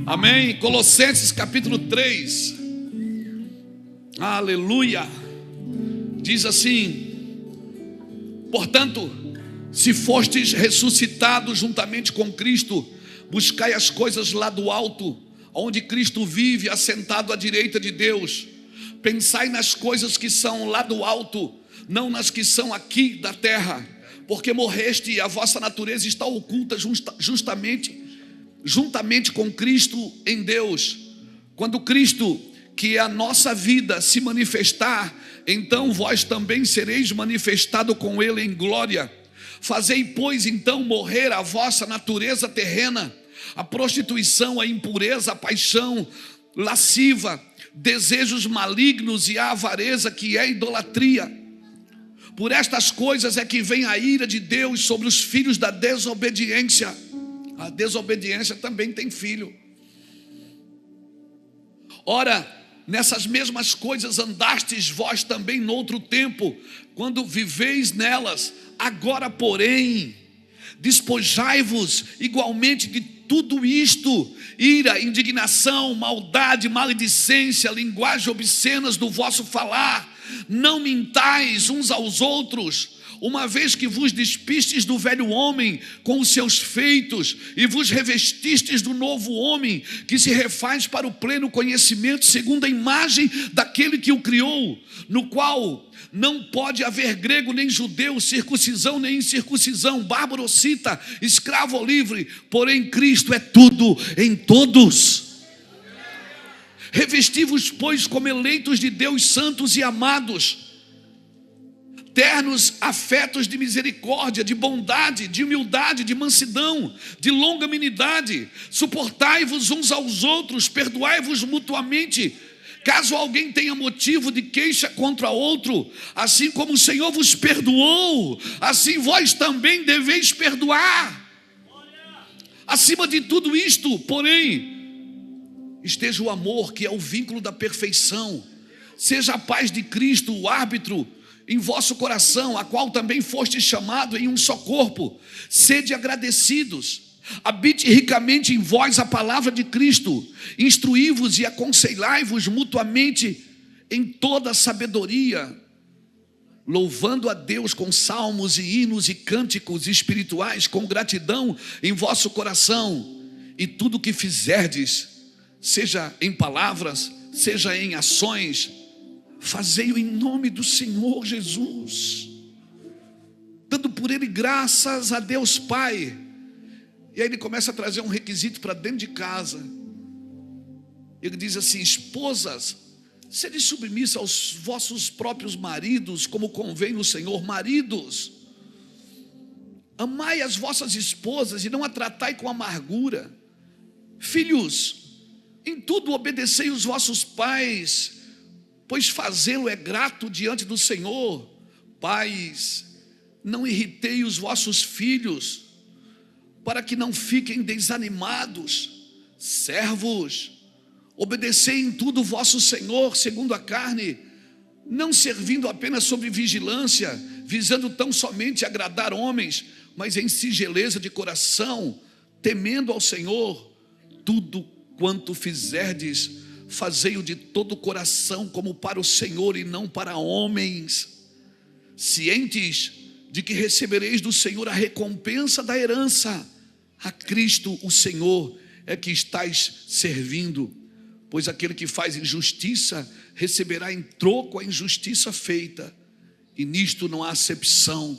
Amém? Colossenses capítulo 3. Aleluia. Diz assim: portanto, se fostes ressuscitados juntamente com Cristo, buscai as coisas lá do alto, onde Cristo vive, assentado à direita de Deus. Pensai nas coisas que são lá do alto, não nas que são aqui da terra, porque morreste e a vossa natureza está oculta juntamente com Cristo em Deus. Quando Cristo, que é a nossa vida, se manifestar, então vós também sereis manifestado com Ele em glória. Fazei, pois, então morrer a vossa natureza terrena, a prostituição, a impureza, a paixão lasciva, desejos malignos e a avareza, que é idolatria. Por estas coisas é que vem a ira de Deus sobre os filhos da desobediência. A desobediência também tem filho. Ora, nessas mesmas coisas andastes vós também noutro tempo, quando viveis nelas. Agora, porém, despojai-vos igualmente de tudo isto: ira, indignação, maldade, maledicência, linguagem obscenas do vosso falar. Não mintais uns aos outros, uma vez que vos despistes do velho homem com os seus feitos, e vos revestistes do novo homem, que se refaz para o pleno conhecimento, segundo a imagem daquele que o criou, no qual não pode haver grego nem judeu, circuncisão nem incircuncisão, bárbaro ou cita, escravo ou livre, porém Cristo é tudo em todos. Revesti-vos, pois, como eleitos de Deus, santos e amados, ternos afetos de misericórdia, de bondade, de humildade, de mansidão, de longanimidade. Suportai-vos uns aos outros, perdoai-vos mutuamente, caso alguém tenha motivo de queixa contra outro. Assim como o Senhor vos perdoou, assim vós também deveis perdoar. Acima de tudo isto, porém, esteja o amor, que é o vínculo da perfeição. Seja a paz de Cristo o árbitro em vosso coração, a qual também foste chamado em um só corpo. Sede agradecidos. Habite ricamente em vós a palavra de Cristo. Instruí-vos e aconselhai-vos mutuamente em toda sabedoria, louvando a Deus com salmos e hinos e cânticos espirituais, com gratidão em vosso coração. E tudo que fizerdes, seja em palavras, seja em ações, fazei-o em nome do Senhor Jesus, dando por Ele graças a Deus Pai. E aí ele começa a trazer um requisito para dentro de casa. Ele diz assim: esposas, sede submissas aos vossos próprios maridos, como convém no Senhor. Maridos, amai as vossas esposas e não a tratai com amargura. Filhos, em tudo obedecei os vossos pais, pois fazê-lo é grato diante do Senhor. Pais, não irritei os vossos filhos, para que não fiquem desanimados. Servos, obedecei em tudo o vosso Senhor segundo a carne, não servindo apenas sob vigilância, visando tão somente agradar homens, mas em singeleza de coração, temendo ao Senhor. Tudo quanto fizerdes, fazei-o de todo o coração, como para o Senhor e não para homens, cientes de que recebereis do Senhor a recompensa da herança. A Cristo o Senhor é que estáis servindo, pois aquele que faz injustiça receberá em troco a injustiça feita, e nisto não há acepção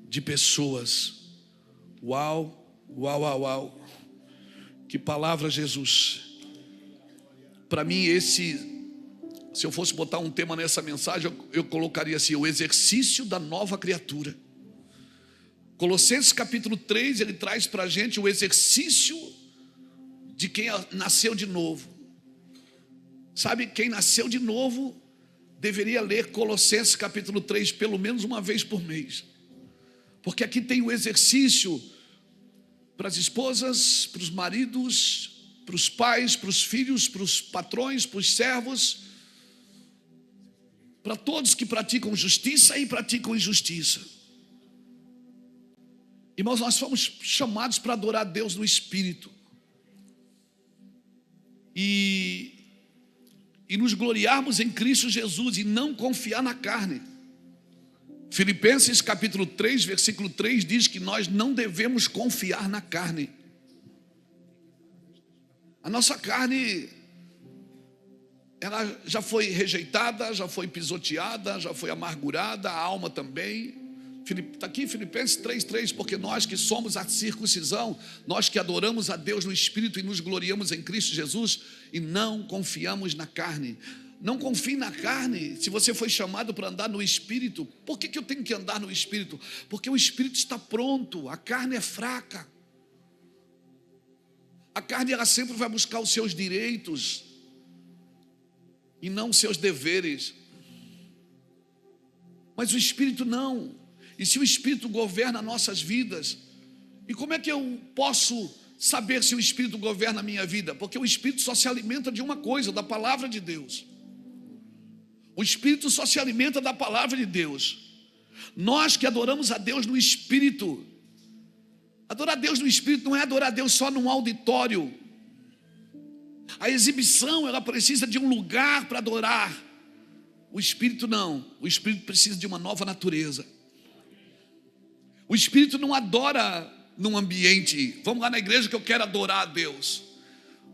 de pessoas. Uau, uau, uau, uau. Que palavra, Jesus. Para mim, se eu fosse botar um tema nessa mensagem, eu colocaria assim: o exercício da nova criatura. Colossenses capítulo 3, ele traz para a gente o exercício de quem nasceu de novo. Sabe, quem nasceu de novo deveria ler Colossenses capítulo 3 pelo menos uma vez por mês, porque aqui tem o exercício para as esposas, para os maridos, para os pais, para os filhos, para os patrões, para os servos, para todos que praticam justiça e praticam injustiça. Irmãos, nós fomos chamados para adorar a Deus no Espírito. e nos gloriarmos em Cristo Jesus e não confiar na carne. Filipenses capítulo 3, versículo 3 diz que nós não devemos confiar na carne. A nossa carne, ela já foi rejeitada, já foi pisoteada, já foi amargurada, a alma também. Está aqui Filipenses 3,3, porque nós que somos a circuncisão, nós que adoramos a Deus no Espírito e nos gloriamos em Cristo Jesus e não confiamos na carne. Não confie na carne. Se você foi chamado para andar no Espírito, por que eu tenho que andar no Espírito? Porque o Espírito está pronto, a carne é fraca. A carne, ela sempre vai buscar os seus direitos e não os seus deveres. Mas o Espírito não. E se o Espírito governa nossas vidas, e como é que eu posso saber se o Espírito governa a minha vida? Porque o Espírito só se alimenta de uma coisa, da palavra de Deus. O Espírito só se alimenta da palavra de Deus. Nós que adoramos a Deus no Espírito, adorar a Deus no Espírito não é adorar a Deus só num auditório. A exibição, ela precisa de um lugar para adorar. O Espírito não. O Espírito precisa de uma nova natureza. O Espírito não adora num ambiente. Vamos lá na igreja que eu quero adorar a Deus.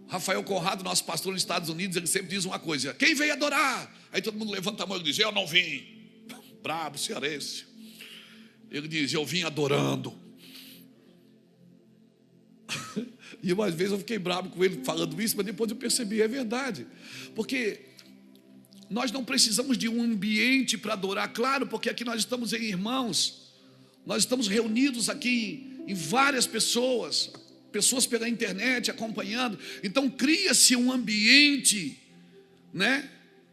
Rafael Conrado, nosso pastor nos Estados Unidos, ele sempre diz uma coisa: quem veio adorar? Aí todo mundo levanta a mão e diz: eu não vim. Brabo, cearense. Ele diz: eu vim adorando. E uma vez eu fiquei bravo com ele falando isso, mas depois eu percebi, é verdade. Porque nós não precisamos de um ambiente para adorar, claro, porque aqui nós estamos em irmãos, nós estamos reunidos aqui em várias pessoas pela internet acompanhando, então cria-se um ambiente,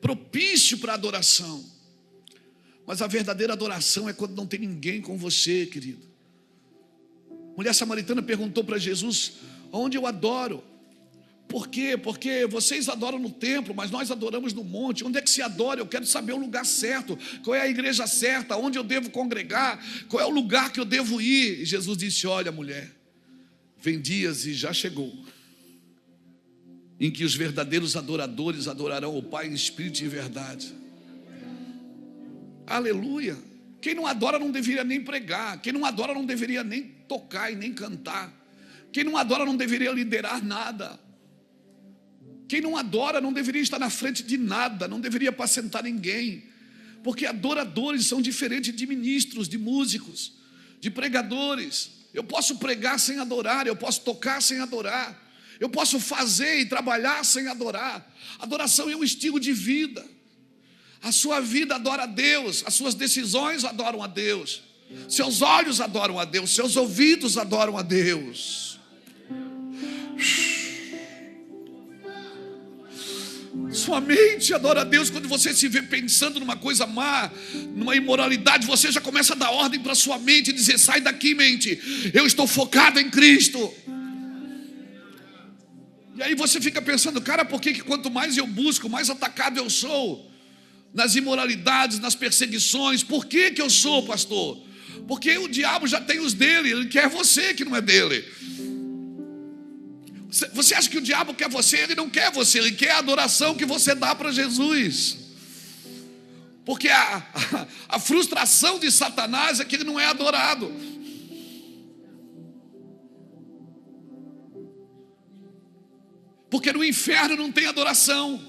propício para adoração. Mas a verdadeira adoração é quando não tem ninguém com você, querido. Mulher samaritana perguntou para Jesus: onde eu adoro? Por quê? Porque vocês adoram no templo, mas nós adoramos no monte. Onde é que se adora? Eu quero saber o lugar certo. Qual é a igreja certa? Onde eu devo congregar? Qual é o lugar que eu devo ir? E Jesus disse: olha, mulher, vem dias e já chegou em que os verdadeiros adoradores adorarão o Pai em espírito e em verdade. Aleluia. Quem não adora não deveria nem pregar. Quem não adora não deveria nem tocar e nem cantar. Quem não adora não deveria liderar nada. Quem não adora não deveria estar na frente de nada, não deveria apacentar ninguém. Porque adoradores são diferentes de ministros, de músicos, de pregadores. Eu posso pregar sem adorar, eu posso tocar sem adorar, eu posso fazer e trabalhar sem adorar. Adoração é um estilo de vida. A sua vida adora a Deus, as suas decisões adoram a Deus, seus olhos adoram a Deus, seus ouvidos adoram a Deus. Sua mente adora a Deus. Quando você se vê pensando numa coisa má, numa imoralidade, você já começa a dar ordem para sua mente e dizer: sai daqui, mente, eu estou focado em Cristo. E aí você fica pensando: cara, por que quanto mais eu busco, mais atacado eu sou nas imoralidades, nas perseguições? Por que eu sou, pastor? Porque o diabo já tem os dele, ele quer você que não é dele. Você acha que o diabo quer você? Ele não quer você, ele quer a adoração que você dá para Jesus. Porque a frustração de Satanás é que ele não é adorado. Porque no inferno não tem adoração.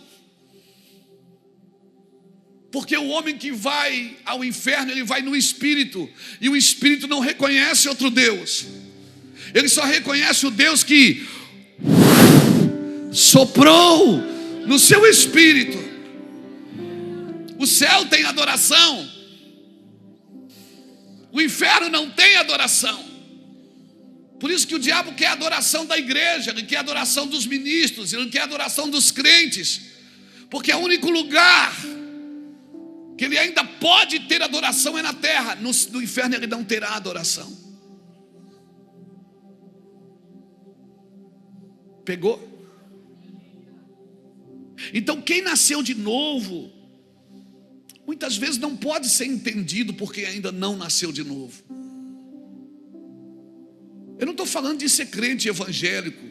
Porque o homem que vai ao inferno, ele vai no espírito, e o espírito não reconhece outro Deus. Ele só reconhece o Deus que soprou no seu espírito. O céu tem adoração, o inferno não tem adoração. Por isso que o diabo quer a adoração da igreja, ele quer a adoração dos ministros, ele quer a adoração dos crentes, porque é o único lugar que ele ainda pode ter adoração é na terra. No inferno ele não terá adoração. Pegou? Então quem nasceu de novo, muitas vezes não pode ser entendido porque ainda não nasceu de novo. Eu não estou falando de ser crente evangélico,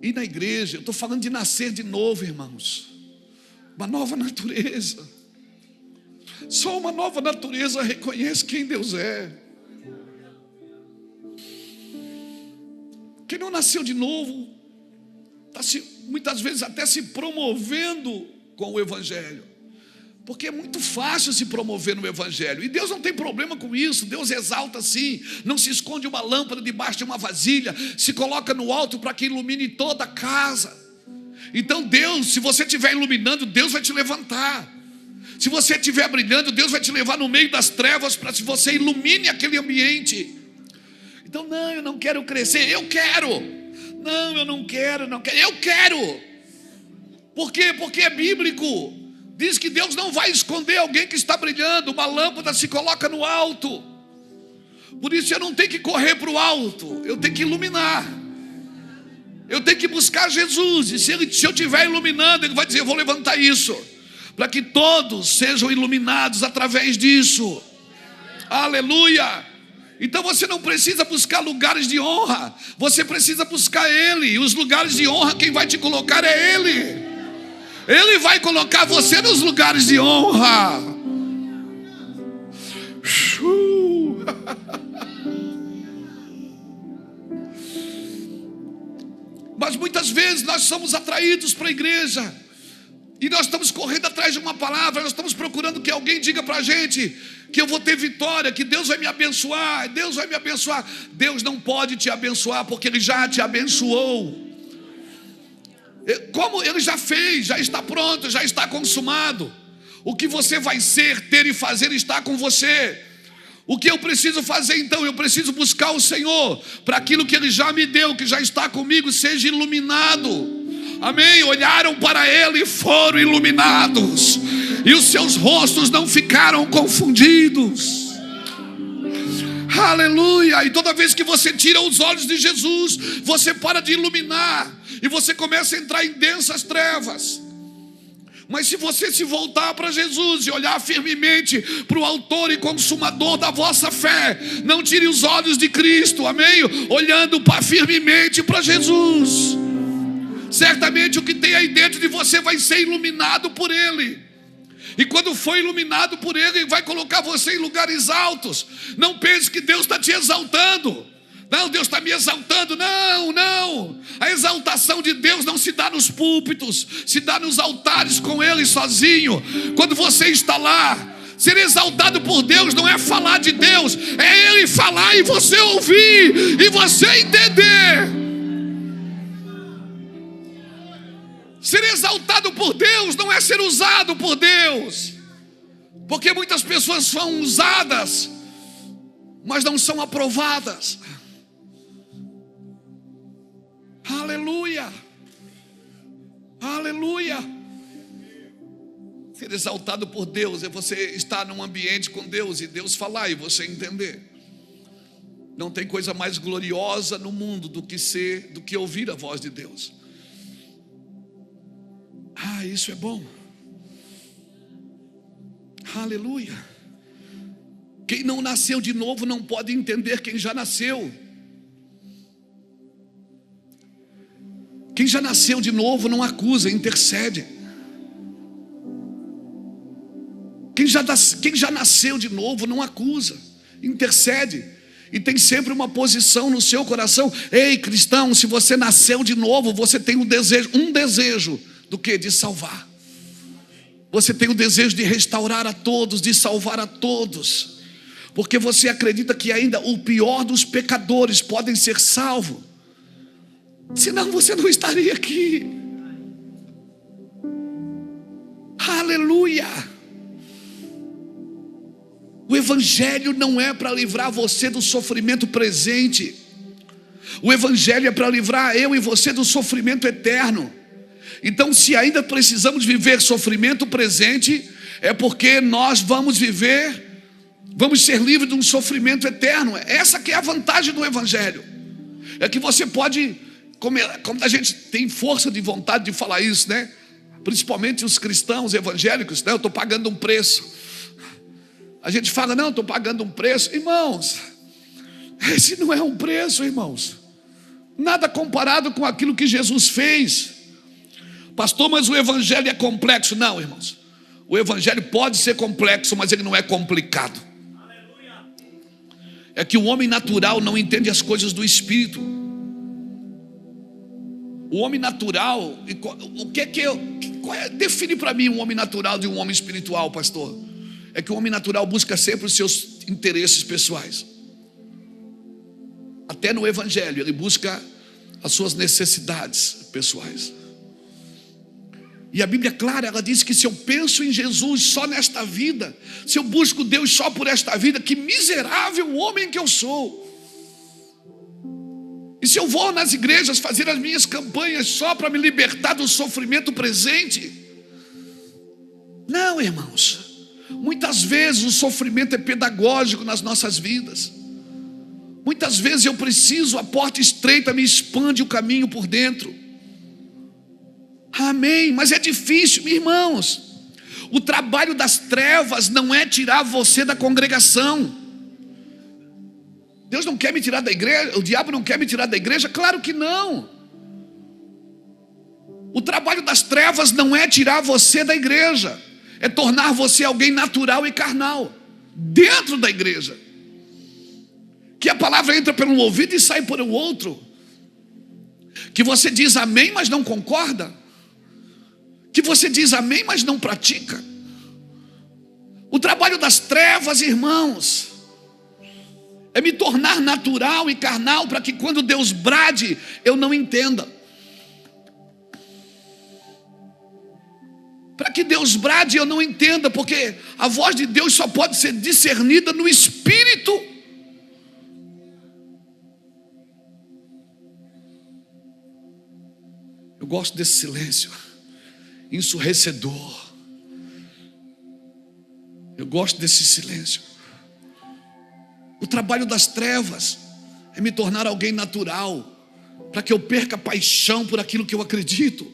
ir na igreja, eu estou falando de nascer de novo, irmãos. uma nova natureza. Só uma nova natureza reconhece quem Deus é. Quem não nasceu de novo está muitas vezes até se promovendo com o Evangelho, porque é muito fácil se promover no Evangelho, e Deus não tem problema com isso. Deus exalta sim, não se esconde uma lâmpada debaixo de uma vasilha, se coloca no alto para que ilumine toda a casa. Então Deus, se você estiver iluminando, Deus vai te levantar. Se você estiver brilhando, Deus vai te levar no meio das trevas para que você ilumine aquele ambiente. Então, não, eu não quero crescer. Eu quero. Não, eu não quero, eu quero. Por quê? Porque é bíblico. Diz que Deus não vai esconder alguém que está brilhando. Uma lâmpada se coloca no alto. Por isso eu não tenho que correr para o alto, eu tenho que iluminar. Eu tenho que buscar Jesus. E se eu estiver iluminando, Ele vai dizer: eu vou levantar isso, para que todos sejam iluminados através disso. Aleluia. Então você não precisa buscar lugares de honra, você precisa buscar Ele. E os lugares de honra, quem vai te colocar é Ele. Ele vai colocar você nos lugares de honra. Mas muitas vezes nós somos atraídos para a igreja, e nós estamos correndo atrás de uma palavra, nós estamos procurando que alguém diga para a gente que eu vou ter vitória, que Deus vai me abençoar, Deus vai me abençoar. Deus não pode te abençoar, porque Ele já te abençoou. Como Ele já fez, já está pronto, já está consumado. O que você vai ser, ter e fazer está com você. O que eu preciso fazer então? Eu preciso buscar o Senhor, para aquilo que Ele já me deu, que já está comigo, seja iluminado. Amém? Olharam para Ele e foram iluminados, e os seus rostos não ficaram confundidos. Aleluia. E toda vez que você tira os olhos de Jesus, você para de iluminar, e você começa a entrar em densas trevas. Mas se você se voltar para Jesus e olhar firmemente para o autor e consumador da vossa fé, não tire os olhos de Cristo, amém? Olhando firmemente para Jesus, certamente o que tem aí dentro de você vai ser iluminado por Ele. E quando for iluminado por Ele, Ele vai colocar você em lugares altos. Não pense que Deus está te exaltando. Não, Deus está me exaltando. Não, não. A exaltação de Deus não se dá nos púlpitos, se dá nos altares com Ele sozinho. Quando você está lá, ser exaltado por Deus não é falar de Deus, é Ele falar e você ouvir e você entender. Ser exaltado por Deus não é ser usado por Deus, porque muitas pessoas são usadas, mas não são aprovadas. Aleluia, aleluia. Ser exaltado por Deus é você estar num ambiente com Deus e Deus falar e você entender. Não tem coisa mais gloriosa no mundo do que ouvir a voz de Deus. Ah, isso é bom. Aleluia. Quem não nasceu de novo não pode entender quem já nasceu. Quem já nasceu de novo não acusa, intercede. Quem já nasceu de novo não acusa, intercede. E tem sempre uma posição no seu coração. Ei, cristão, se você nasceu de novo, você tem um desejo do quê? De salvar. Você tem o desejo de restaurar a todos, de salvar a todos, porque você acredita que ainda o pior dos pecadores podem ser salvos. Senão você não estaria aqui. Aleluia. O Evangelho não é para livrar você do sofrimento presente. O Evangelho é para livrar eu e você do sofrimento eterno. Então, se ainda precisamos viver sofrimento presente, é porque nós vamos ser livres de um sofrimento eterno. Essa que é a vantagem do Evangelho. É que você pode, como a gente tem força de vontade de falar isso, né? Principalmente os cristãos evangélicos, né? Eu estou pagando um preço. A gente fala, não, estou pagando um preço. Irmãos, esse não é um preço, irmãos. Nada comparado com aquilo que Jesus fez. Pastor, mas o evangelho é complexo. Não, irmãos. O evangelho pode ser complexo, mas ele não é complicado. É que o homem natural não entende as coisas do espírito. O homem natural, define para mim um homem natural de um homem espiritual, pastor? É que o homem natural busca sempre os seus interesses pessoais. Até no evangelho ele busca as suas necessidades pessoais. E a Bíblia é clara, ela diz que se eu penso em Jesus só nesta vida, se eu busco Deus só por esta vida, que miserável homem que eu sou. E se eu vou nas igrejas fazer as minhas campanhas só para me libertar do sofrimento presente? Não, irmãos. Muitas vezes o sofrimento é pedagógico nas nossas vidas. Muitas vezes eu preciso, a porta estreita me expande o caminho por dentro. Amém, mas é difícil, irmãos. O trabalho das trevas não é tirar você da congregação. Deus não quer me tirar da igreja, o diabo não quer me tirar da igreja, claro que não. O trabalho das trevas não é tirar você da igreja, é tornar você alguém natural e carnal, dentro da igreja. Que a palavra entra pelo ouvido e sai por o outro. Que você diz amém, mas não concorda. Que você diz amém, mas não pratica. O trabalho das trevas, irmãos, é me tornar natural e carnal, para que quando Deus brade, eu não entenda. Para que Deus brade, eu não entenda, porque a voz de Deus só pode ser discernida no Espírito. Eu gosto desse silêncio ensurdecedor. Eu gosto desse silêncio. O trabalho das trevas é me tornar alguém natural, para que eu perca paixão por aquilo que eu acredito,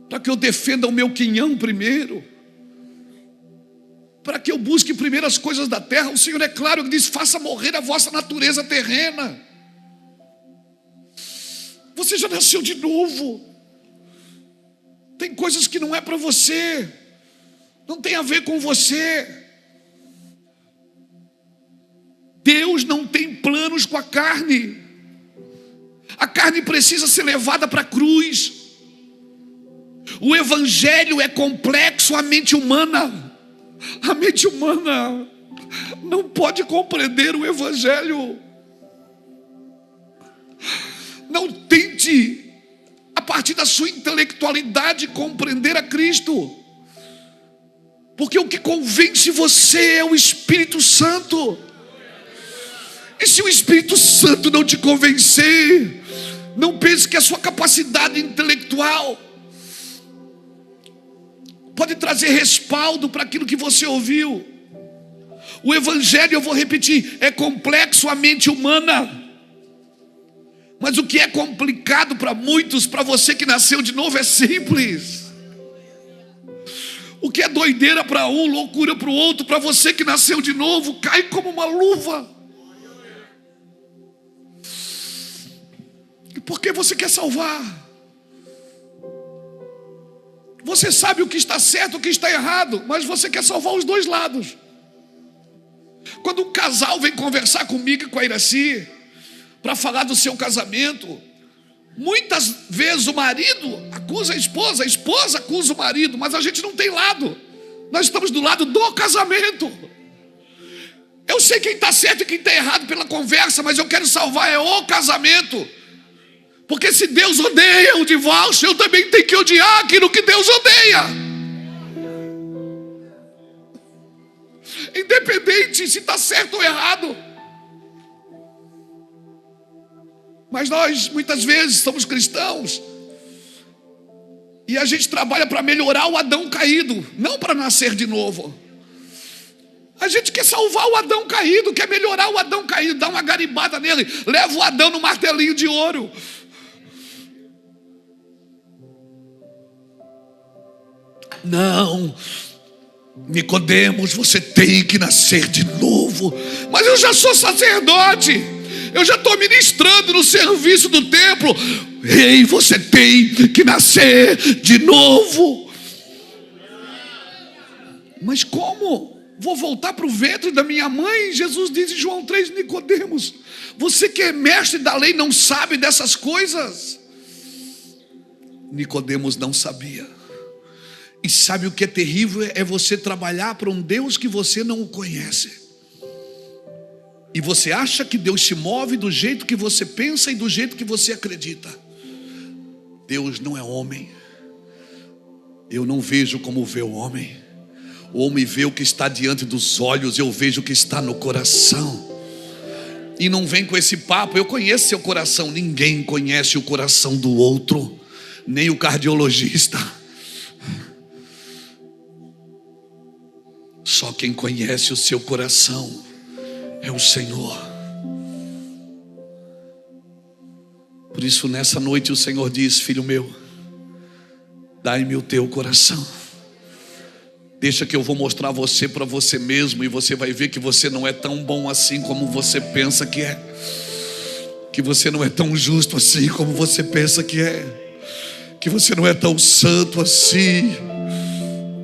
para que eu defenda o meu quinhão primeiro, para que eu busque primeiro as coisas da terra. O Senhor é claro que diz: faça morrer a vossa natureza terrena. Você já nasceu de novo. Tem coisas que não é para você, não tem a ver com você. Deus não tem planos com a carne. A carne precisa ser levada para a cruz. O evangelho é complexo à mente humana. A mente humana não pode compreender o evangelho. Não tente, a partir da sua intelectualidade, compreender a Cristo. Porque o que convence você é o Espírito Santo. E se o Espírito Santo não te convencer, não pense que a sua capacidade intelectual pode trazer respaldo para aquilo que você ouviu. O evangelho, eu vou repetir, é complexo à mente humana. Mas o que é complicado para muitos, para você que nasceu de novo, é simples. O que é doideira para um, loucura para o outro, para você que nasceu de novo, cai como uma luva. E por que você quer salvar? Você sabe o que está certo, o que está errado, mas você quer salvar os dois lados. Quando um casal vem conversar comigo e com a Iraci para falar do seu casamento, muitas vezes o marido acusa a esposa acusa o marido, mas a gente não tem lado. Nós estamos do lado do casamento. Eu sei quem está certo e quem está errado pela conversa, mas eu quero salvar o casamento. Porque se Deus odeia o divórcio, eu também tenho que odiar aquilo que Deus odeia. Independente se está certo ou errado. Mas nós muitas vezes somos cristãos e a gente trabalha para melhorar o Adão caído, não para nascer de novo. A gente quer salvar o Adão caído, quer melhorar o Adão caído, dar uma garibada nele, leva o Adão no martelinho de ouro. Não, Nicodemos, você tem que nascer de novo. Mas eu já sou sacerdote, eu já estou ministrando no serviço do templo. Ei, você tem que nascer de novo. Mas como? Vou voltar para o ventre da minha mãe? Jesus diz em João 3, Nicodemos, você que é mestre da lei não sabe dessas coisas? Nicodemos não sabia. E sabe o que é terrível? É você trabalhar para um Deus que você não o conhece. E você acha que Deus se move do jeito que você pensa e do jeito que você acredita. Deus não é homem. Eu não vejo como vê o homem. O homem vê o que está diante dos olhos, eu vejo o que está no coração. E não vem com esse papo, eu conheço seu coração. Ninguém conhece o coração do outro, nem o cardiologista. Só quem conhece o seu coração é o Senhor. Por isso nessa noite o Senhor diz: filho meu, dai-me o teu coração. Deixa que eu vou mostrar você para você mesmo, e você vai ver que você não é tão bom assim como você pensa que é. Que você não é tão justo assim como você pensa que é. Que você não é tão santo assim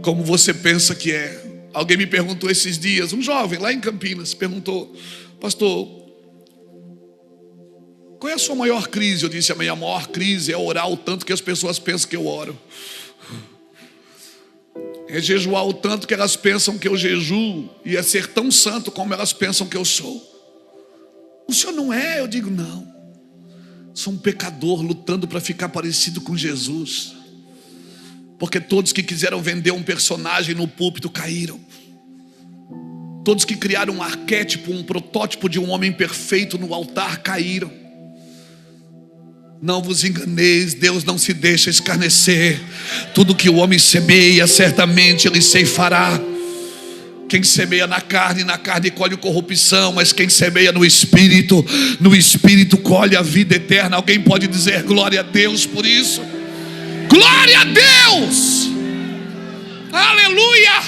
como você pensa que é. Alguém me perguntou esses dias, um jovem lá em Campinas perguntou: pastor, qual é a sua maior crise? Eu disse: a minha maior crise é orar o tanto que as pessoas pensam que eu oro. É jejuar o tanto que elas pensam que eu jejuo, e é ser tão santo como elas pensam que eu sou. O senhor não é? Eu digo: não. Sou um pecador lutando para ficar parecido com Jesus. Porque todos que quiseram vender um personagem no púlpito caíram. Todos que criaram um arquétipo, um protótipo de um homem perfeito no altar caíram. Não vos enganeis, Deus não se deixa escarnecer. Tudo que o homem semeia, certamente ele ceifará. Quem semeia na carne colhe corrupção, mas quem semeia no Espírito colhe a vida eterna. Alguém pode dizer glória a Deus por isso? Glória a Deus! Aleluia!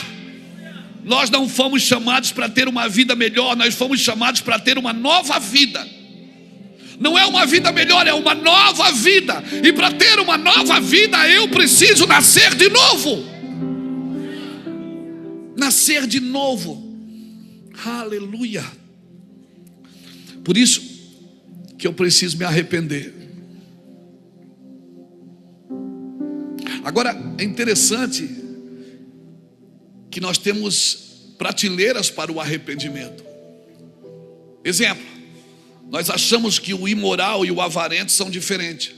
Nós não fomos chamados para ter uma vida melhor, nós fomos chamados para ter uma nova vida. Não é uma vida melhor, é uma nova vida. E para ter uma nova vida eu preciso nascer de novo. Nascer de novo. Aleluia. Por isso que eu preciso me arrepender. Agora é interessante que nós temos prateleiras para o arrependimento. Exemplo: nós achamos que o imoral e o avarento são diferentes.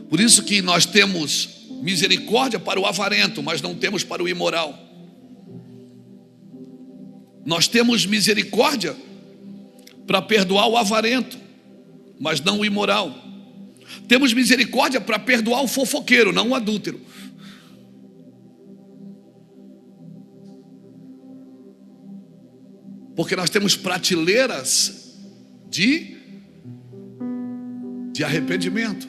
Por isso que nós temos misericórdia para o avarento, mas não temos para o imoral. Nós temos misericórdia para perdoar o avarento, mas não o imoral. Temos misericórdia para perdoar o fofoqueiro, não o adúltero. Porque nós temos prateleiras de arrependimento.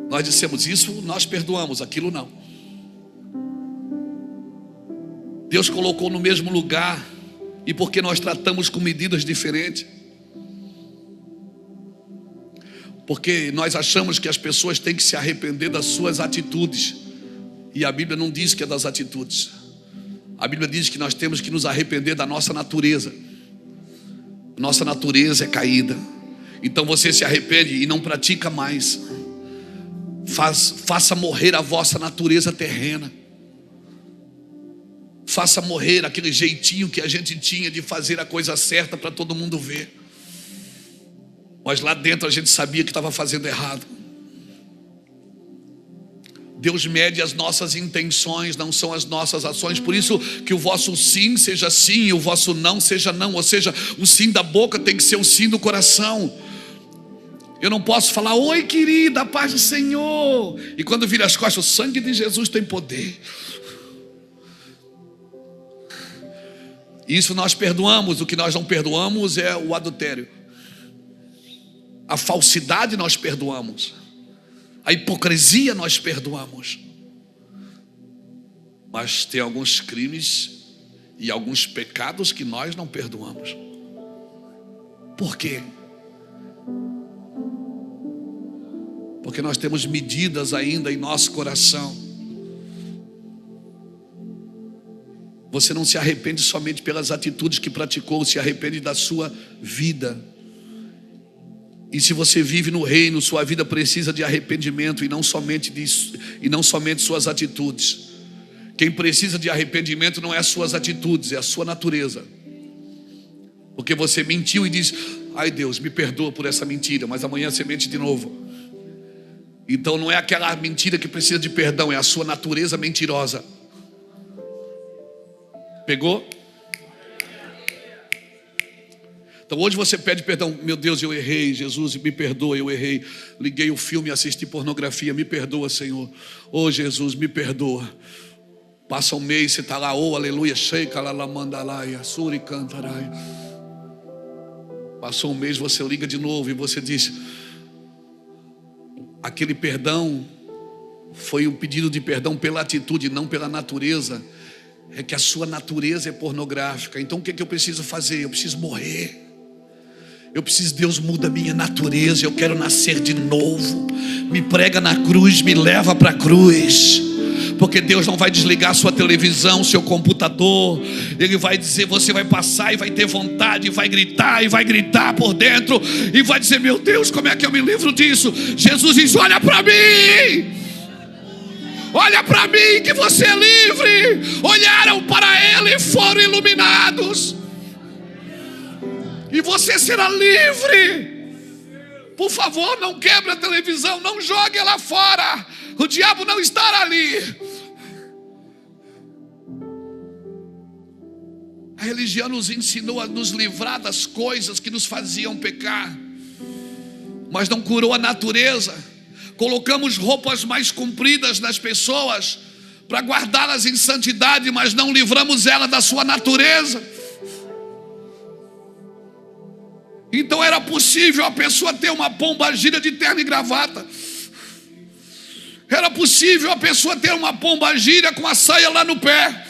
Nós dissemos isso, nós perdoamos, aquilo não. Deus colocou no mesmo lugar, e porque nós tratamos com medidas diferentes. Porque nós achamos que as pessoas têm que se arrepender das suas atitudes, e a Bíblia não diz que é das atitudes. A Bíblia diz que nós temos que nos arrepender da nossa natureza. Nossa natureza é caída. Então você se arrepende e não pratica mais. Faça morrer a vossa natureza terrena. Faça morrer aquele jeitinho que a gente tinha de fazer a coisa certa para todo mundo ver. Mas lá dentro a gente sabia que estava fazendo errado. Deus mede as nossas intenções, não são as nossas ações. Por isso que o vosso sim seja sim e o vosso não seja não. Ou seja, o sim da boca tem que ser o sim do coração. Eu não posso falar: oi querida, a paz do Senhor, e quando vira as costas: o sangue de Jesus tem poder. Isso nós perdoamos. O que nós não perdoamos é o adultério. A falsidade nós perdoamos. A hipocrisia nós perdoamos. Mas tem alguns crimes e alguns pecados que nós não perdoamos. Por quê? Porque nós temos medidas ainda em nosso coração. Você não se arrepende somente pelas atitudes que praticou, se arrepende da sua vida. E se você vive no reino, sua vida precisa de arrependimento e não somente suas atitudes. Quem precisa de arrependimento não é as suas atitudes, é a sua natureza. Porque você mentiu e diz: ai Deus, me perdoa por essa mentira, mas amanhã você mente de novo. Então não é aquela mentira que precisa de perdão, é a sua natureza mentirosa. Pegou? Então hoje você pede perdão. Meu Deus, eu errei. Jesus, me perdoa, eu errei. Liguei o filme e assisti pornografia. Me perdoa, Senhor. Oh Jesus, me perdoa. Passa um mês, você está lá. Oh aleluia, sheika lalamandalaia, suri cantarai. Passou um mês, você liga de novo e você diz: aquele perdão foi um pedido de perdão pela atitude, não pela natureza. É que a sua natureza é pornográfica. Então o que eu preciso fazer? Eu preciso morrer. Eu preciso, Deus, muda a minha natureza. Eu quero nascer de novo. Me prega na cruz, me leva para a cruz. Porque Deus não vai desligar sua televisão, seu computador. Ele vai dizer, você vai passar e vai ter vontade, e vai gritar por dentro, e vai dizer: meu Deus, como é que eu me livro disso? Jesus diz: olha para mim. Olha para mim que você é livre. Olharam para Ele e foram iluminados. E você será livre. Por favor, não quebre a televisão, não jogue ela fora. O diabo não está ali. A religião nos ensinou a nos livrar das coisas que nos faziam pecar, mas não curou a natureza. Colocamos roupas mais compridas nas pessoas para guardá-las em santidade, mas não livramos ela da sua natureza. Então era possível a pessoa ter uma pombagira de terno e gravata. Era possível a pessoa ter uma pombagira com a saia lá no pé.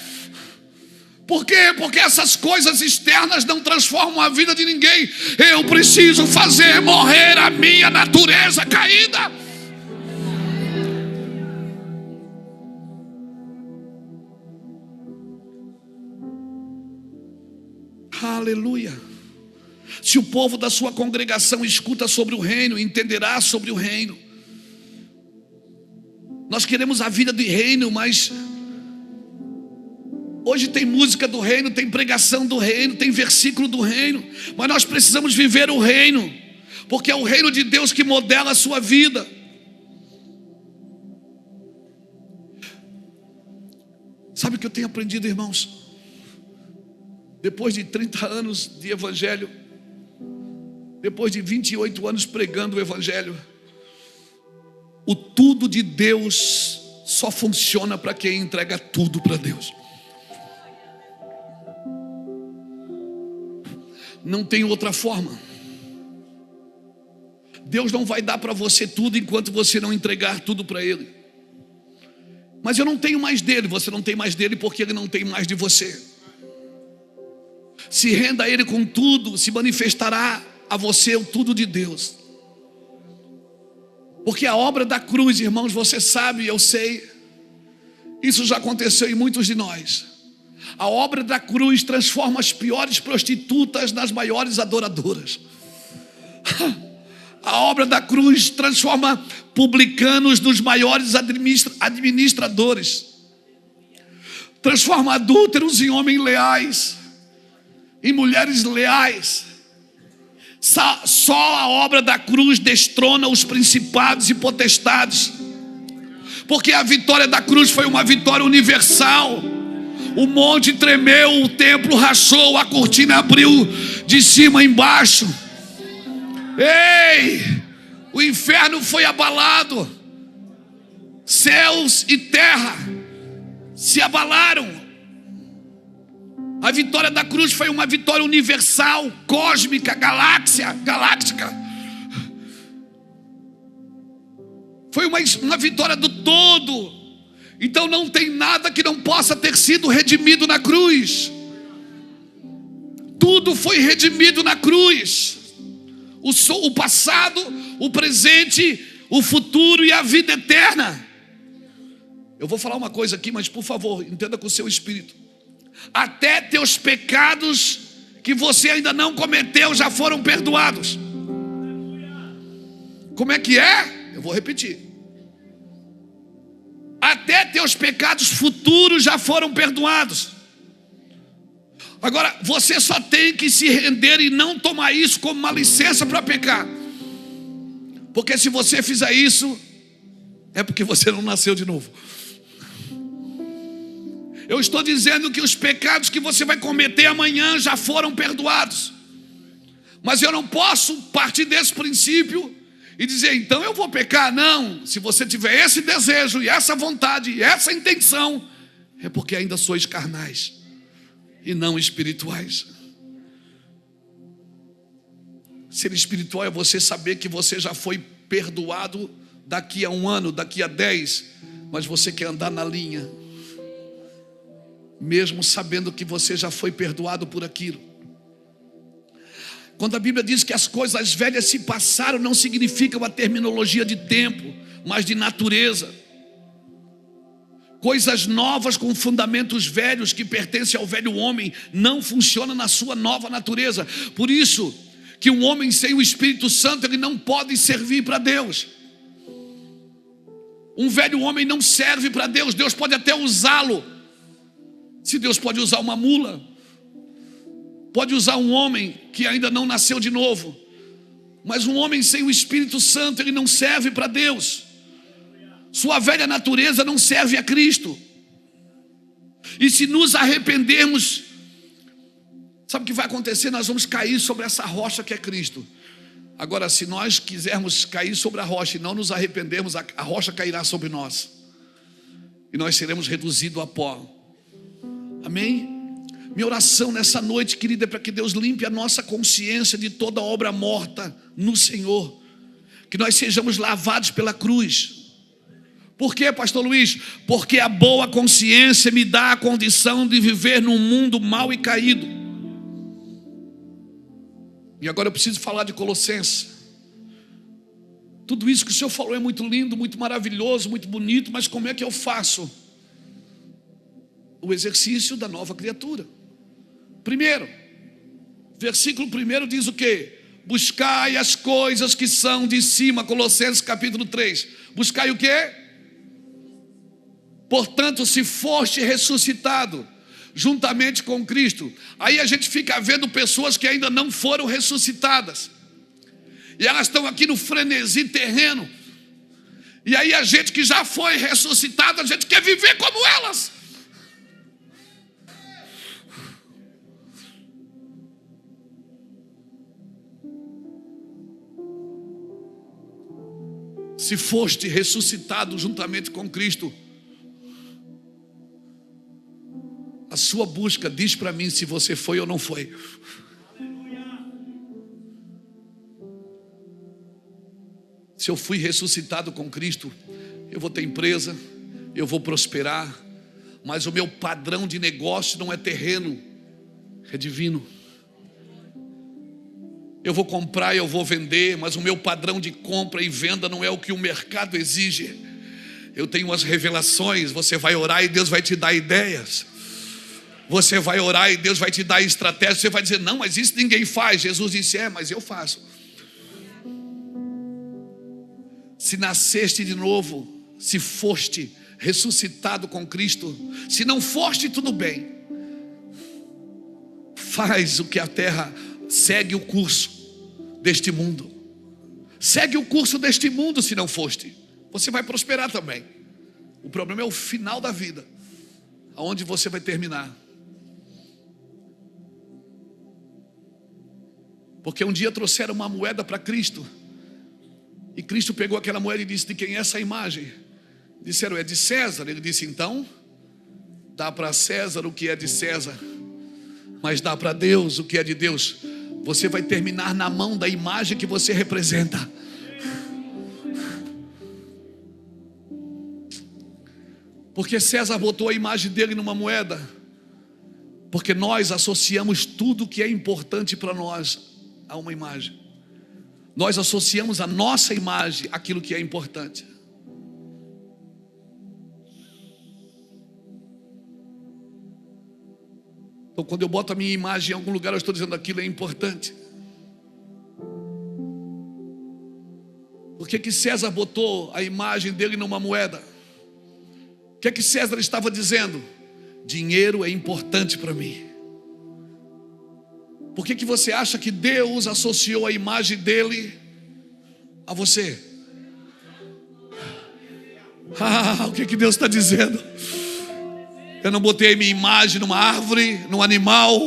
Por quê? Porque essas coisas externas não transformam a vida de ninguém. Eu preciso fazer morrer a minha natureza caída. Aleluia. Se o povo da sua congregação escuta sobre o reino, entenderá sobre o reino. Nós queremos a vida de reino, mas hoje tem música do reino, tem pregação do reino, tem versículo do reino, mas nós precisamos viver o reino, porque é o reino de Deus que modela a sua vida. Sabe o que eu tenho aprendido, irmãos? Depois de 30 anos de evangelho, depois de 28 anos pregando o evangelho, o tudo de Deus só funciona para quem entrega tudo para Deus. Não tem outra forma. Deus não vai dar para você tudo enquanto você não entregar tudo para Ele. Mas eu não tenho mais dele. Você não tem mais dele porque Ele não tem mais de você. Se renda a Ele com tudo, se manifestará a você o tudo de Deus. Porque a obra da cruz, irmãos, você sabe, eu sei, isso já aconteceu em muitos de nós. A obra da cruz transforma as piores prostitutas nas maiores adoradoras. A obra da cruz transforma publicanos nos maiores administradores. Transforma adúlteros em homens leais, em mulheres leais. Só a obra da cruz destrona os principados e potestades. Porque a vitória da cruz foi uma vitória universal. O monte tremeu, o templo rachou, a cortina abriu de cima a embaixo. Ei! O inferno foi abalado. Céus e terra se abalaram. A vitória da cruz foi uma vitória universal, cósmica, galáctica. Foi uma vitória do todo. Então não tem nada que não possa ter sido redimido na cruz. Tudo foi redimido na cruz. O passado, o presente, o futuro e a vida eterna. Eu vou falar uma coisa aqui, mas por favor, entenda com o seu espírito. Até teus pecados que você ainda não cometeu já foram perdoados. Como é que é? Eu vou repetir. Até teus pecados futuros já foram perdoados. Agora, você só tem que se render e não tomar isso como uma licença para pecar. Porque se você fizer isso, é porque você não nasceu de novo. Eu estou dizendo que os pecados que você vai cometer amanhã já foram perdoados. Mas eu não posso partir desse princípio e dizer, então eu vou pecar. Não, se você tiver esse desejo e essa vontade e essa intenção, é porque ainda sois carnais e não espirituais. Ser espiritual é você saber que você já foi perdoado daqui a 1 ano, daqui a 10, mas você quer andar na linha, mesmo sabendo que você já foi perdoado por aquilo. Quando a Bíblia diz que as coisas velhas se passaram, não significa uma terminologia de tempo, mas de natureza. Coisas novas com fundamentos velhos que pertencem ao velho homem não funcionam na sua nova natureza. Por isso que um homem sem o Espírito Santo, ele não pode servir para Deus. Um velho homem não serve para Deus. Deus pode até usá-lo. Se Deus pode usar uma mula, pode usar um homem que ainda não nasceu de novo, mas um homem sem o Espírito Santo, ele não serve para Deus. Sua velha natureza não serve a Cristo. E se nos arrependermos, sabe o que vai acontecer? Nós vamos cair sobre essa rocha que é Cristo. Agora, se nós quisermos cair sobre a rocha e não nos arrependermos, a rocha cairá sobre nós e nós seremos reduzidos a pó. Amém? Minha oração nessa noite, querida, é para que Deus limpe a nossa consciência de toda obra morta no Senhor, que nós sejamos lavados pela cruz. Por quê, pastor Luiz? Porque a boa consciência me dá a condição de viver num mundo mau e caído. E agora eu preciso falar de Colossenses. Tudo isso que o senhor falou é muito lindo, muito maravilhoso, muito bonito, mas como é que eu faço o exercício da nova criatura? Primeiro, versículo 1 diz o quê? Buscai as coisas que são de cima. Colossenses capítulo 3. Buscai o quê? Portanto, se foste ressuscitado juntamente com Cristo. Aí a gente fica vendo pessoas que ainda não foram ressuscitadas, e elas estão aqui no frenesi terreno. E aí a gente que já foi ressuscitado, a gente quer viver como elas. Se foste ressuscitado juntamente com Cristo, a sua busca diz para mim se você foi ou não foi. Se eu fui ressuscitado com Cristo, eu vou ter empresa, eu vou prosperar, mas o meu padrão de negócio não é terreno, é divino. Eu vou comprar e eu vou vender, mas o meu padrão de compra e venda não é o que o mercado exige. Eu tenho umas revelações. Você vai orar e Deus vai te dar ideias. Você vai orar e Deus vai te dar estratégia. Você vai dizer, não, mas isso ninguém faz. Jesus disse, mas eu faço. Se nasceste de novo, se foste ressuscitado com Cristo, se não foste, tudo bem. Faz o que a terra, segue o curso deste mundo. Segue o curso deste mundo. Se não foste, você vai prosperar também. O problema é o final da vida, aonde você vai terminar. Porque um dia trouxeram uma moeda para Cristo, e Cristo pegou aquela moeda e disse, de quem é essa imagem? Disseram, é de César. Ele disse, então dá para César o que é de César, mas dá para Deus o que é de Deus. Você vai terminar na mão da imagem que você representa. Porque César botou a imagem dele numa moeda? Porque nós associamos tudo que é importante para nós a uma imagem. nós associamos a nossa imagem àquilo que é importante. Então, quando eu boto a minha imagem em algum lugar, eu estou dizendo aquilo é importante. Por que César botou a imagem dele numa moeda? O que César estava dizendo? Dinheiro é importante para mim. Por que você acha que Deus associou a imagem dele a você? O que Deus está dizendo? Eu não botei minha imagem numa árvore, num animal.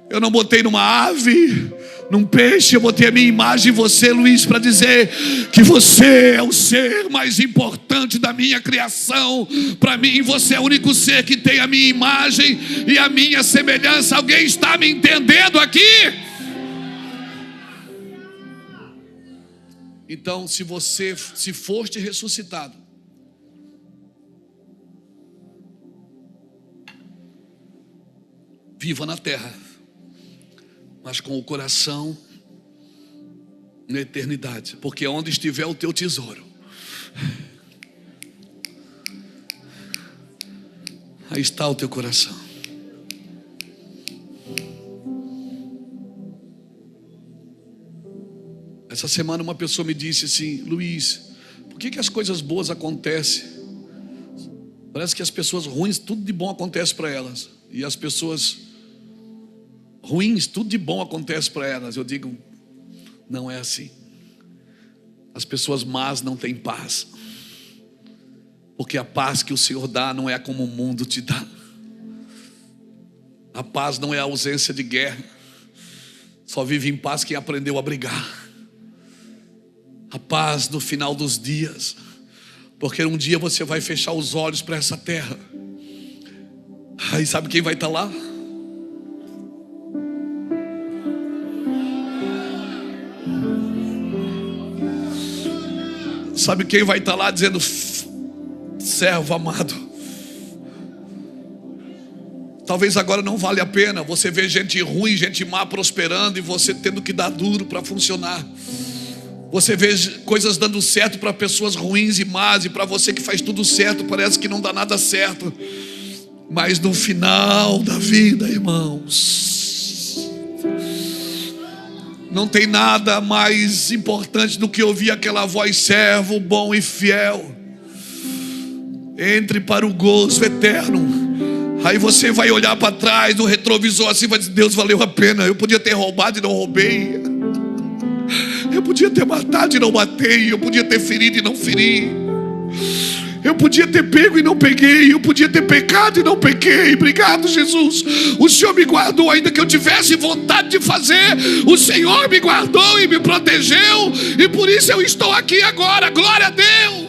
Eu não botei numa ave, num peixe. Eu botei a minha imagem em você, Luiz, para dizer que você é o ser mais importante da minha criação. Para mim, você é o único ser que tem a minha imagem e a minha semelhança. Alguém está me entendendo aqui? Então, se foste ressuscitado, viva na terra, mas com o coração na eternidade, porque onde estiver o teu tesouro, aí está o teu coração. Essa semana uma pessoa me disse assim: Luiz, por que as coisas boas acontecem? Parece que as pessoas ruins, tudo de bom acontece para elas, e as pessoas ruins, tudo de bom acontece para elas. Eu digo, não é assim. As pessoas más não têm paz, porque a paz que o Senhor dá não é como o mundo te dá. A paz não é a ausência de guerra. Só vive em paz quem aprendeu a brigar. A paz no final dos dias, porque um dia você vai fechar os olhos para essa terra. Aí sabe quem vai estar lá? Sabe quem vai estar lá dizendo: servo amado? Talvez agora não vale a pena você ver gente ruim, gente má prosperando e você tendo que dar duro para funcionar. Você vê coisas dando certo para pessoas ruins e más, e para você que faz tudo certo parece que não dá nada certo. Mas no final da vida, irmãos, não tem nada mais importante do que ouvir aquela voz: servo bom e fiel, entre para o gozo eterno. Aí você vai olhar para trás no retrovisor assim, vai dizer: Deus, valeu a pena. Eu podia ter roubado e não roubei. Eu podia ter matado e não matei. Eu podia ter ferido e não feri. Eu podia ter pego e não peguei. Eu podia ter pecado e não pequei. Obrigado, Jesus. O Senhor me guardou, ainda que eu tivesse vontade de fazer. O Senhor me guardou e me protegeu, e por isso eu estou aqui agora. Glória a Deus.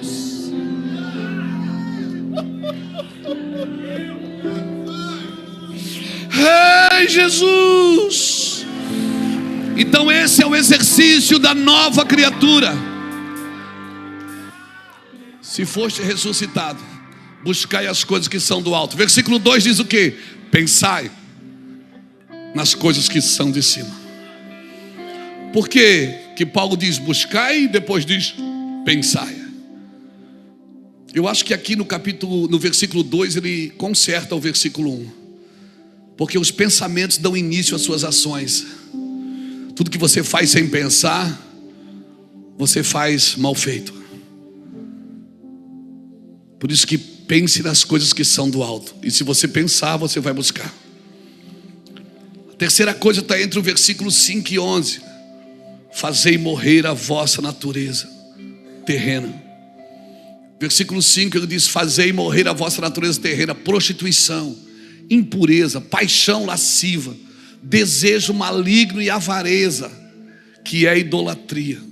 Ei, Jesus. Então esse é o exercício da nova criatura. Se foste ressuscitado, buscai as coisas que são do alto. Versículo 2 diz o quê? Pensai nas coisas que são de cima. Por que Paulo diz buscai e depois diz pensai? Eu acho que aqui no versículo 2 ele conserta o versículo 1. Porque os pensamentos dão início às suas ações. Tudo que você faz sem pensar, você faz mal feito. Por isso que pense nas coisas que são do alto. E se você pensar, você vai buscar. A terceira coisa está entre o versículo 5 e 11. Fazei morrer a vossa natureza terrena. Versículo 5 ele diz: fazei morrer a vossa natureza terrena. Prostituição, impureza, paixão lasciva, desejo maligno e avareza, que é idolatria.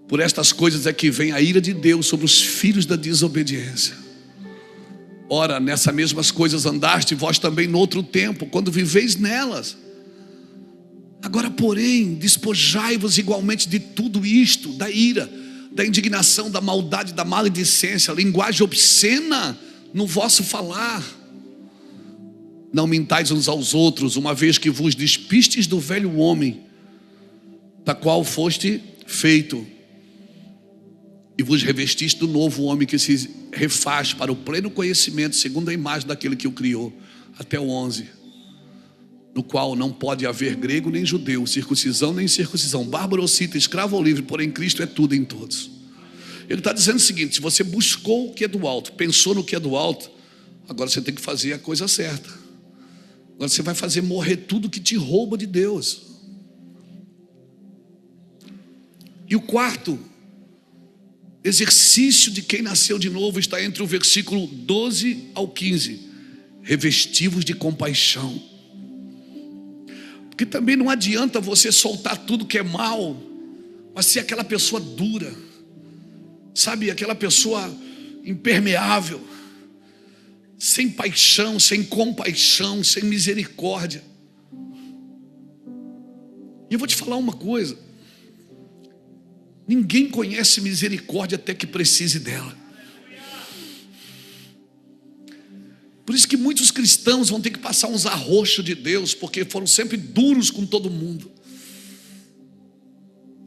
Por estas coisas é que vem a ira de Deus sobre os filhos da desobediência. Ora, nessas mesmas coisas andaste vós também no outro tempo, quando viveis nelas. Agora, porém, despojai-vos igualmente de tudo isto: da ira, da indignação, da maldade, da maledicência, linguagem obscena no vosso falar. Não mintais uns aos outros, uma vez que vos despistes do velho homem da qual foste feito, e vos revestiste do novo homem que se refaz para o pleno conhecimento, segundo a imagem daquele que o criou. Até o 11. No qual não pode haver grego nem judeu, circuncisão nem incircuncisão, bárbaro ou cita, escravo ou livre, porém Cristo é tudo em todos. Ele está dizendo o seguinte: se você buscou o que é do alto, pensou no que é do alto, agora você tem que fazer a coisa certa. Agora você vai fazer morrer tudo que te rouba de Deus. E o quarto exercício de quem nasceu de novo está entre o versículo 12 ao 15. Revestivos de compaixão. Porque também não adianta você soltar tudo que é mal, mas ser aquela pessoa dura, sabe, aquela pessoa impermeável, sem paixão, sem compaixão, sem misericórdia. E eu vou te falar uma coisa: ninguém conhece misericórdia até que precise dela. Por isso que muitos cristãos vão ter que passar uns arroxos de Deus, porque foram sempre duros com todo mundo.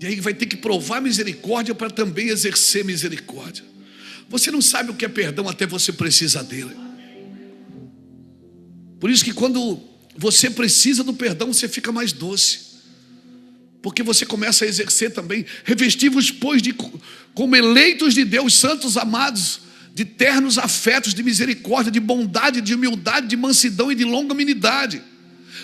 E aí vai ter que provar misericórdia para também exercer misericórdia. Você não sabe o que é perdão até você precisa dele. Por isso que quando você precisa do perdão, você fica mais doce, porque você começa a exercer também. Revestivos, pois, como eleitos de Deus, santos amados, de ternos afetos, de misericórdia, de bondade, de humildade, de mansidão e de longanimidade.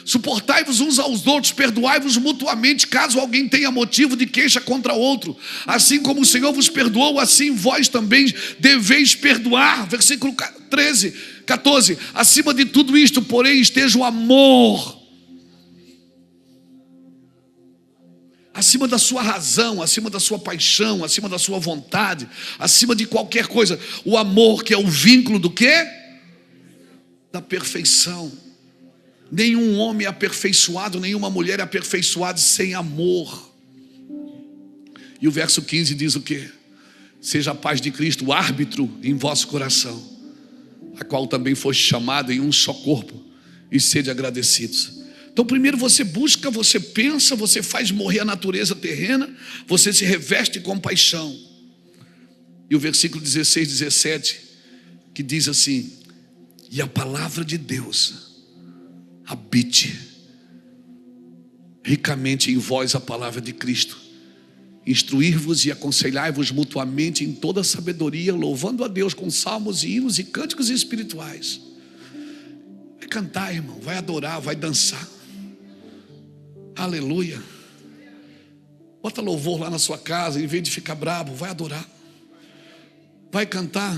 Suportai-vos uns aos outros, perdoai-vos mutuamente, caso alguém tenha motivo de queixa contra outro. Assim como o Senhor vos perdoou, assim vós também deveis perdoar. Versículo 14. Acima de tudo isto, porém, esteja o amor. Acima da sua razão, acima da sua paixão, acima da sua vontade, acima de qualquer coisa, o amor, que é o vínculo do quê? Da perfeição. Nenhum homem é aperfeiçoado, nenhuma mulher é aperfeiçoada sem amor. E o verso 15 diz o quê? Seja a paz de Cristo o árbitro em vosso coração, a qual também foste chamado em um só corpo, e sede agradecidos. Então primeiro você busca, você pensa, você faz morrer a natureza terrena, você se reveste com paixão. E o versículo 16, 17, que diz assim: e a palavra de Deus habite ricamente em vós, a palavra de Cristo, instruir-vos e aconselhai-vos mutuamente em toda sabedoria, louvando a Deus com salmos e hinos e cânticos espirituais. Vai cantar, irmão, vai adorar, vai dançar. Aleluia. Bota louvor lá na sua casa, em vez de ficar brabo, vai adorar, vai cantar.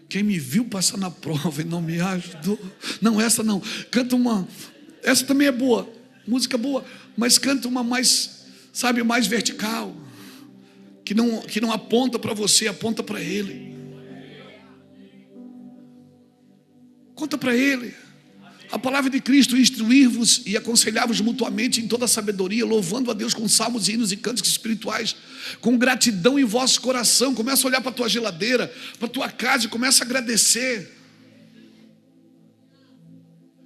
Quem me viu passar na prova e não me ajudou. Não, essa não. Canta uma, essa também é boa, música boa, mas canta uma mais, sabe, mais vertical, que não aponta para você, aponta para Ele. Conta para Ele. A palavra de Cristo: instruir-vos e aconselhar-vos mutuamente em toda sabedoria, louvando a Deus com salmos, hinos e cânticos espirituais, com gratidão em vosso coração. Começa a olhar para a tua geladeira, para a tua casa, e começa a agradecer.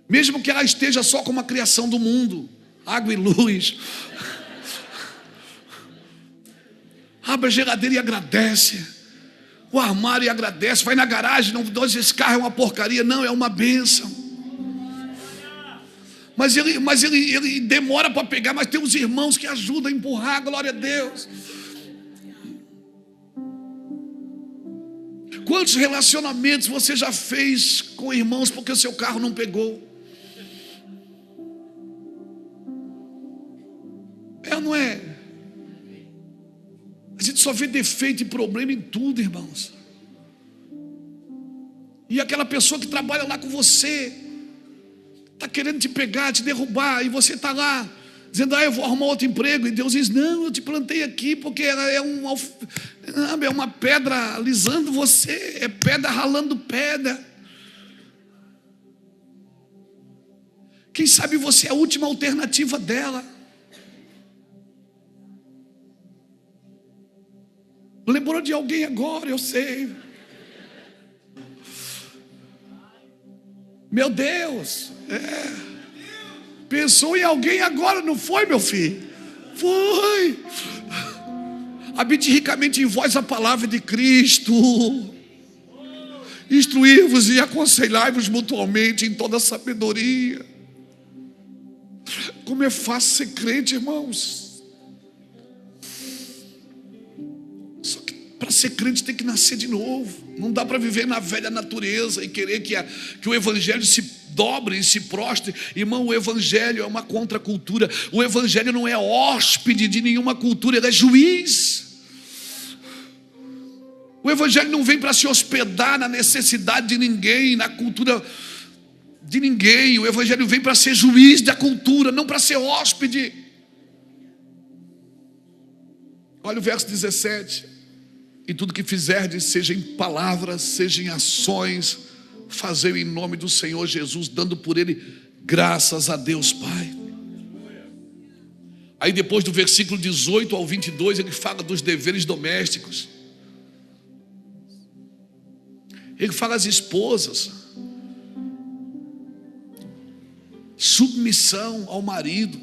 Mesmo que ela esteja só como a criação do mundo, água e luz. Abre a geladeira e agradece. O armário e agradece. Vai na garagem, não diz esse carro é uma porcaria. Não, é uma bênção. Mas ele demora para pegar, mas tem uns irmãos que ajudam a empurrar, glória a Deus. Quantos relacionamentos você já fez com irmãos porque o seu carro não pegou? É ou não é? A gente só vê defeito e problema em tudo, irmãos. E aquela pessoa que trabalha lá com você está querendo te pegar, te derrubar, e você está lá dizendo: eu vou arrumar outro emprego. E Deus diz: não, eu te plantei aqui porque é uma pedra alisando você, é pedra ralando pedra. Quem sabe você é a última alternativa dela. Lembrou de alguém agora, eu sei. Meu Deus, pensou em alguém agora, não foi, meu filho? Foi. Habite ricamente em vós a palavra de Cristo. Instruí-vos e aconselhai-vos mutuamente em toda sabedoria. Como é fácil ser crente, irmãos. Só que para ser crente tem que nascer de novo. Não dá para viver na velha natureza e querer que o evangelho se dobre e se prostre. Irmão, o evangelho é uma contracultura. O evangelho não é hóspede de nenhuma cultura, ele é juiz. O evangelho não vem para se hospedar na necessidade de ninguém, na cultura de ninguém. O evangelho vem para ser juiz da cultura, não para ser hóspede. Olha o verso 17. E tudo que fizerdes, seja em palavras, seja em ações, fazei-o em nome do Senhor Jesus, dando por ele graças a Deus Pai. Aí depois do versículo 18 ao 22, ele fala dos deveres domésticos. Ele fala às esposas, submissão ao marido.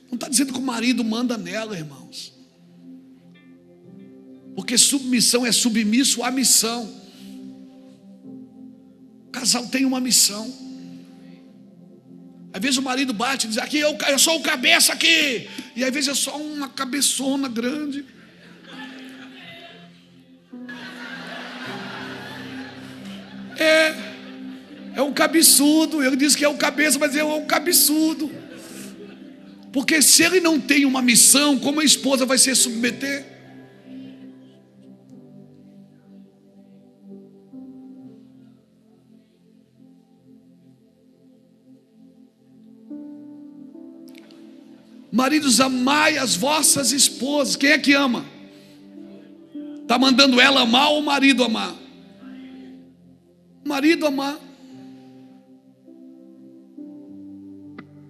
Não está dizendo que o marido manda nela, irmãos, porque submissão é submisso à missão. O casal tem uma missão. Às vezes o marido bate e diz: aqui eu sou o cabeça aqui, e às vezes é só uma cabeçona grande. É um cabeçudo. Ele diz que é o cabeça, mas é um cabeçudo. Porque se ele não tem uma missão, como a esposa vai se submeter? Maridos, amai as vossas esposas. Quem é que ama? Está mandando ela amar ou o marido amar? O marido amar.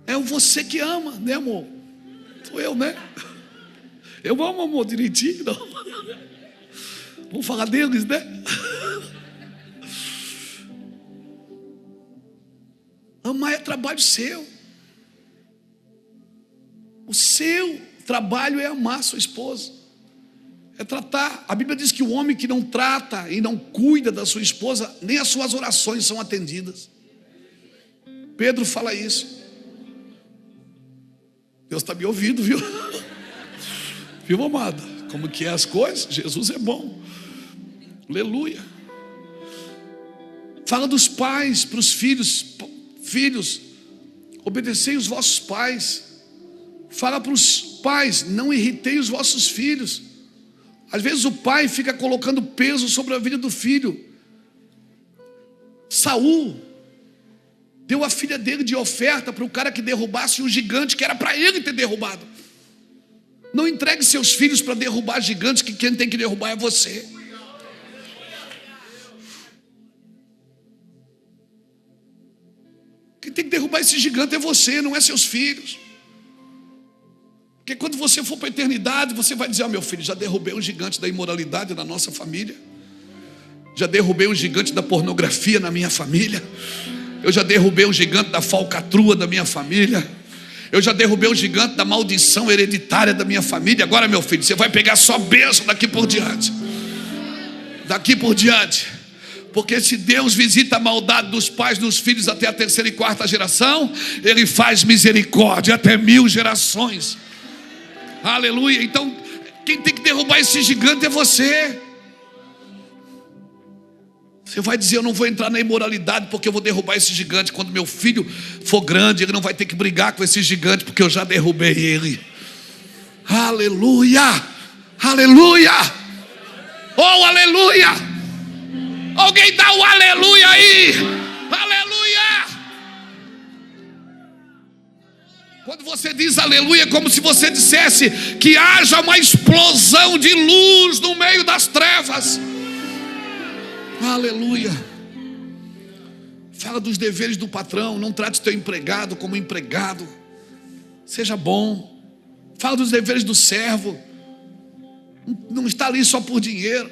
É você que ama, né, amor? Sou eu, né? Eu amo, amor, direitinho, não? Vamos falar deles, né? Amar é trabalho seu. O seu trabalho é amar sua esposa, é tratar. A Bíblia diz que o homem que não trata e não cuida da sua esposa, nem as suas orações são atendidas. Pedro fala isso. Deus está me ouvindo, viu? Viu, amada? Como que é as coisas? Jesus é bom. Aleluia. Fala dos pais para os filhos. Filhos, obedecei os vossos pais. Fala para os pais: não irritei os vossos filhos. Às vezes o pai fica colocando peso sobre a vida do filho. Saul deu a filha dele de oferta para o cara que derrubasse um gigante que era para ele ter derrubado. Não entregue seus filhos para derrubar gigantes, que quem tem que derrubar é você. Quem tem que derrubar esse gigante é você, não é seus filhos. Porque quando você for para a eternidade, você vai dizer: ó, meu filho, já derrubei um gigante da imoralidade na nossa família. Já derrubei um gigante da pornografia na minha família. Eu já derrubei um gigante da falcatrua da minha família. Eu já derrubei um gigante da maldição hereditária da minha família. Agora, meu filho, você vai pegar só bênção daqui por diante. Daqui por diante. Porque se Deus visita a maldade dos pais dos filhos até a 3ª e 4ª geração, Ele faz misericórdia até 1000 gerações. Aleluia. Então, quem tem que derrubar esse gigante é você. Você vai dizer: eu não vou entrar na imoralidade porque eu vou derrubar esse gigante. Quando meu filho for grande, ele não vai ter que brigar com esse gigante, porque eu já derrubei ele. Aleluia. Aleluia. Oh, aleluia. Alguém dá o aleluia aí. Aleluia. Quando você diz aleluia, é como se você dissesse que haja uma explosão de luz no meio das trevas. Aleluia. Fala dos deveres do patrão. Não trate teu empregado como empregado. Seja bom. Fala dos deveres do servo. Não está ali só por dinheiro.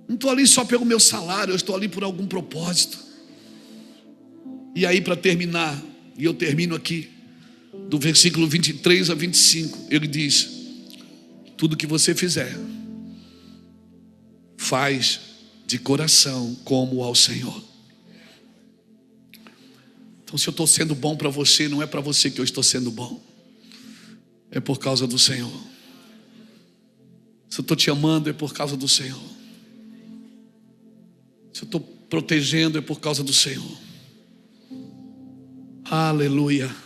Não estou ali só pelo meu salário. Eu estou ali por algum propósito. E aí, para terminar, E eu termino aqui, do versículo 23 a 25. Ele diz: tudo que você fizer, faz de coração como ao Senhor. Então, se eu estou sendo bom para você, não é para você que eu estou sendo bom, é por causa do Senhor. Se eu estou te amando, é por causa do Senhor. Se eu estou protegendo, é por causa do Senhor. Aleluia.